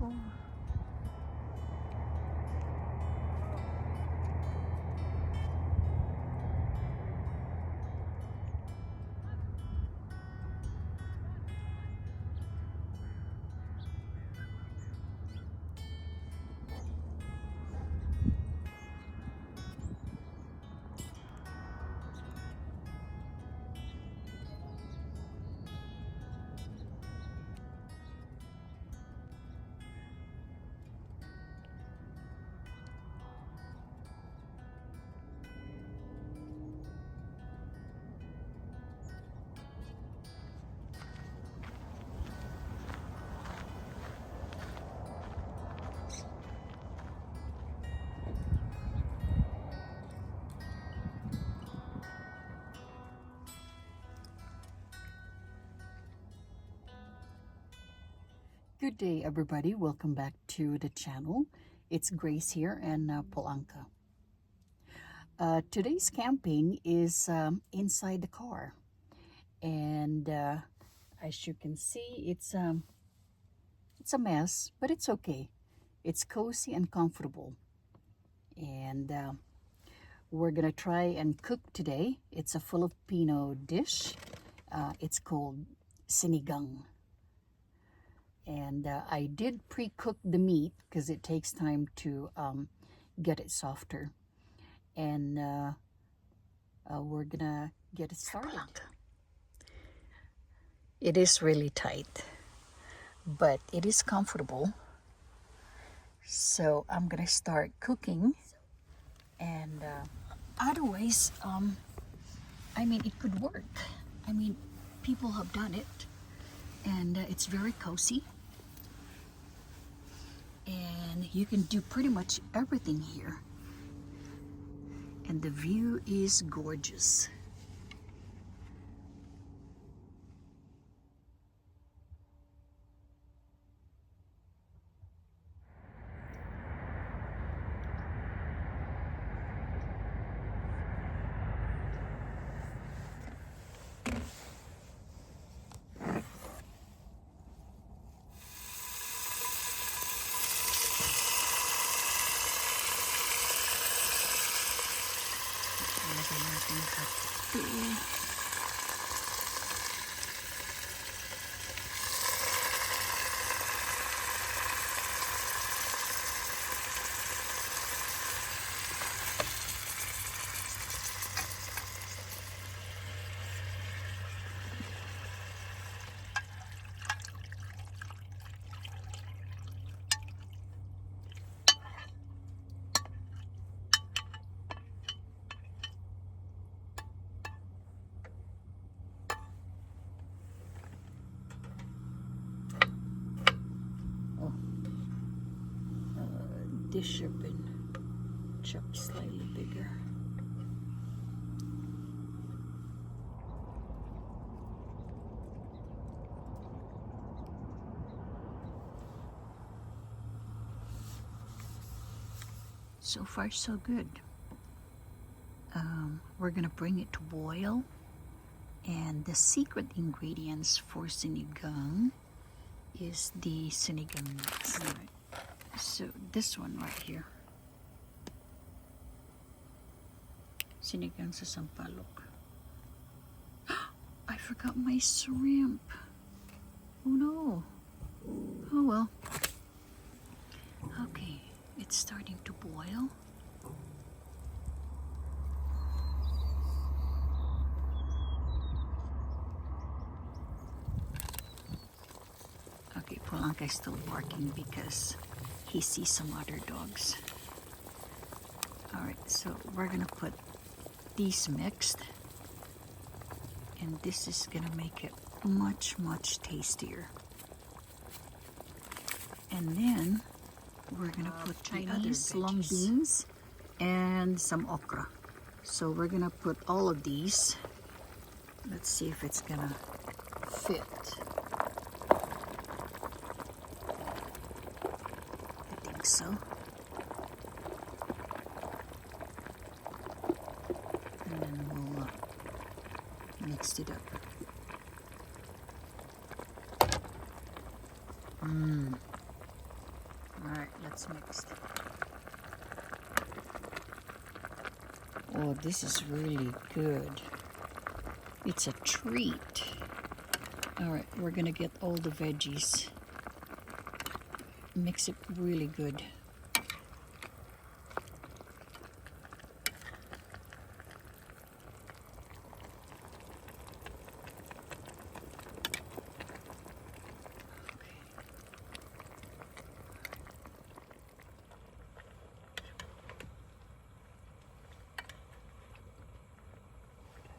Oh. Good day, everybody. Welcome back to the channel. It's Grace here and Polanka. Today's camping is inside the car, and as you can see, it's a mess, but it's okay. It's cozy and comfortable, and we're gonna try and cook today. It's a Filipino dish. It's called Sinigang. And I did pre-cook the meat because it takes time to get it softer. And we're gonna get it started. It is really tight, but it is comfortable. So I'm gonna start cooking. And otherwise, I mean, it could work. I mean, people have done it, and it's very cozy. And you can do pretty much everything here. And the view is gorgeous. This should have been chopped slightly bigger. So far, so good. We're gonna bring it to boil, and the secret ingredients for sinigang is the sinigang mix. Right. So this one right here, sinigang sa sampalok. I forgot my shrimp. Oh no. Oh well. Okay, it's starting to boil. Okay, Polanka is still barking because he sees some other dogs. Alright, so we're gonna put these mixed, and this is gonna make it much tastier. And then we're gonna put Chinese long beans and some okra. So we're gonna put all of these. Let's see if it's gonna fit. I think so. And then we'll mix it up. it's mixed. Oh, this is really good. It's a treat. All right, we're gonna get all the veggies. Mix it really good.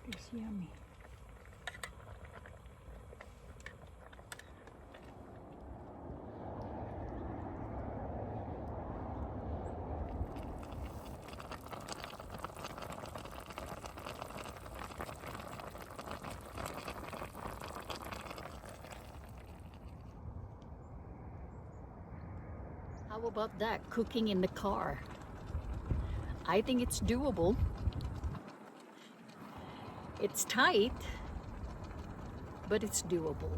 It's yummy. How about that? Cooking in the car. I think it's doable. It's tight, but it's doable.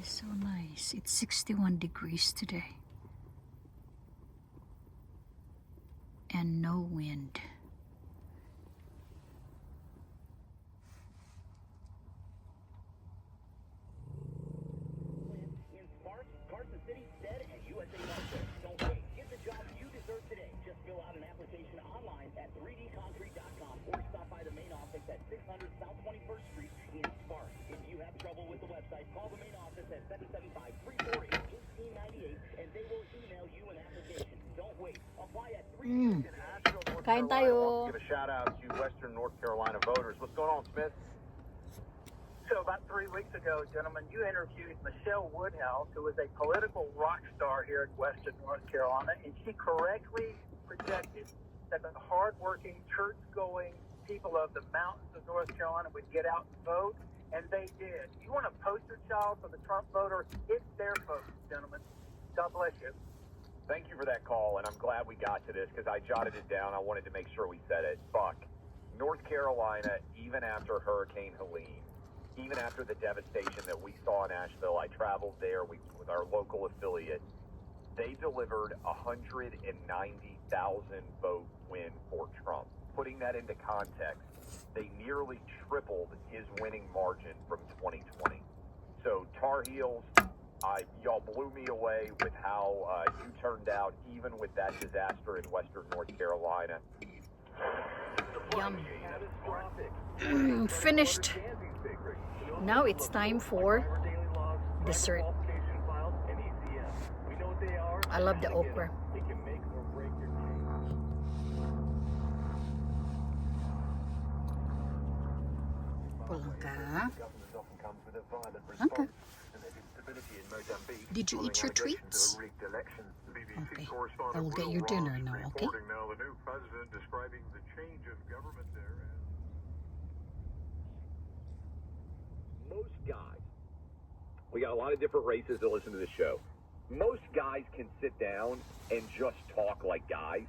So nice. It's 61 degrees today. And no wind. In Sparks, Carson City, Stead, and USA Market. Don't wait. Get the job you deserve today. Just fill out an application online at 3dconcrete.com or stop by the main office at 600 South 21st Street in Sparks. If you have trouble with the website, call the main office at 775-348-1898 and they will email you an application. Don't wait. Apply at 3D. Kain tayo. Give a shout out to Western North Carolina voters. What's going on, Smith? So about 3 weeks ago, gentlemen, you interviewed Michelle Woodhouse, who is a political rock star here in Western North Carolina, and she correctly projected that the hardworking, church-going people of the mountains of North Carolina would get out and vote, and they did. You want a poster child for the Trump voter? It's their vote, gentlemen. God bless you. Thank you for that call, and I'm glad we got to this because I jotted it down. I wanted to make sure we said it. Buck, North Carolina, even after Hurricane Helene, even after the devastation that we saw in Asheville, I traveled there with our local affiliate. They delivered 190,000 vote win for Trump. Putting that into context, they nearly tripled his winning margin from 2020. So Tar Heels, y'all blew me away with how you turned out, even with that disaster in Western North Carolina. Yum. Finished. Now it's time for dessert. I love the okra. Pulang ka? Okay. Did you eat your treats? Okay. I will get your dinner now, okay? Now the new president describing the change of government there as Most guys, we got a lot of different races that listen to this show. Most guys can sit down and just talk like guys.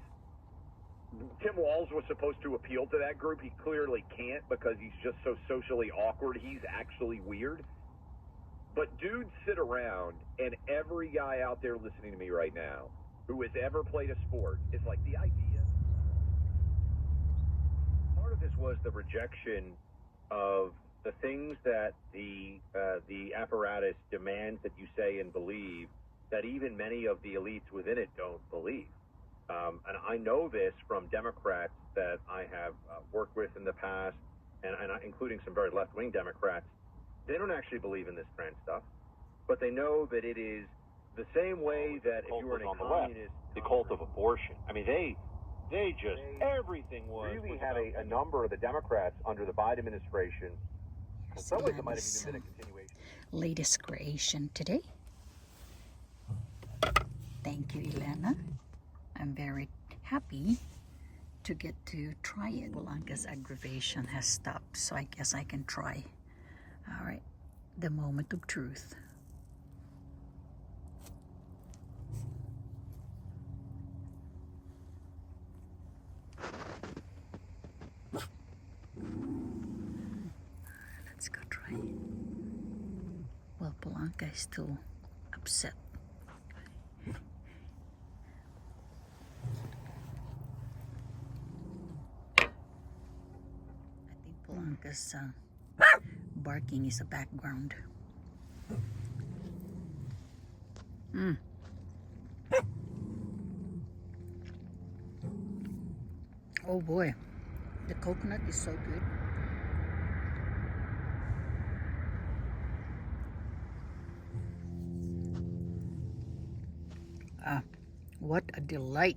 Tim Walz was supposed to appeal to that group. He clearly can't because he's just so socially awkward. He's actually weird. But dudes sit around, and every guy out there listening to me right now who has ever played a sport is like, the idea. Part of this was the rejection of the things that the apparatus demands that you say and believe that even many of the elites within it don't believe. And I know this from Democrats that I have worked with in the past and including some very left-wing Democrats, they don't actually believe in this trans stuff, but they know that it is the same way that if you were on a the left, communist, the cult of abortion. I mean, they just everything was really was had about a number of the Democrats under the Biden administration. In some ways, it might have Ilana's even been a continuation. latest creation today. Thank you, Ilana. I'm very happy to get to try it. Blanca's aggravation has stopped, so I guess I can try. All right, the moment of truth. Let's go try it. Well, Blanca is still upset. I think Blanca's barking is a background. Oh boy, the coconut is so good. What a delight.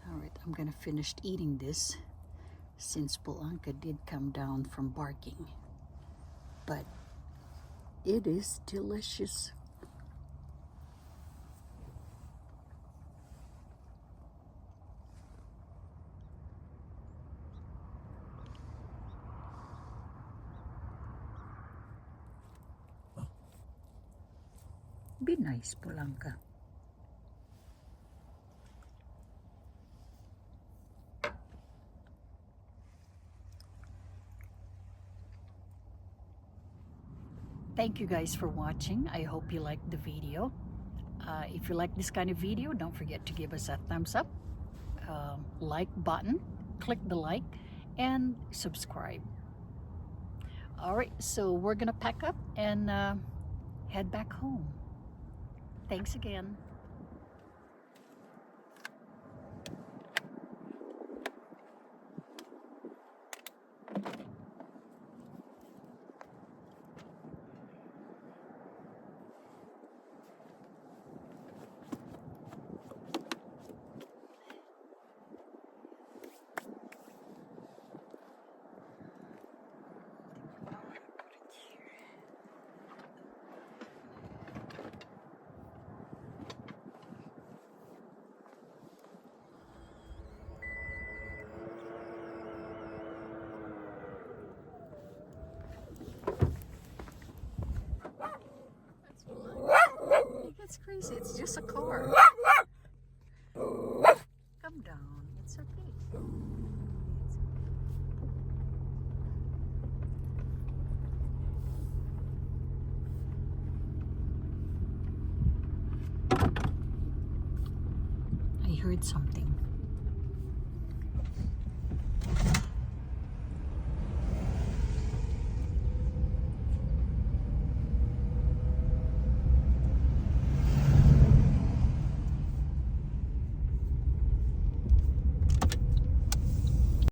All right, I'm gonna finish eating this since Blanca did come down from barking. But it is delicious. Be nice, Blanca. Thank you guys for watching. I hope you liked the video. If you like this kind of video, don't forget to give us a thumbs up, like button, click the like, and subscribe. All right, so we're gonna pack up and head back home. Thanks again. That's crazy. It's just a car. Come down. It's okay. I heard something.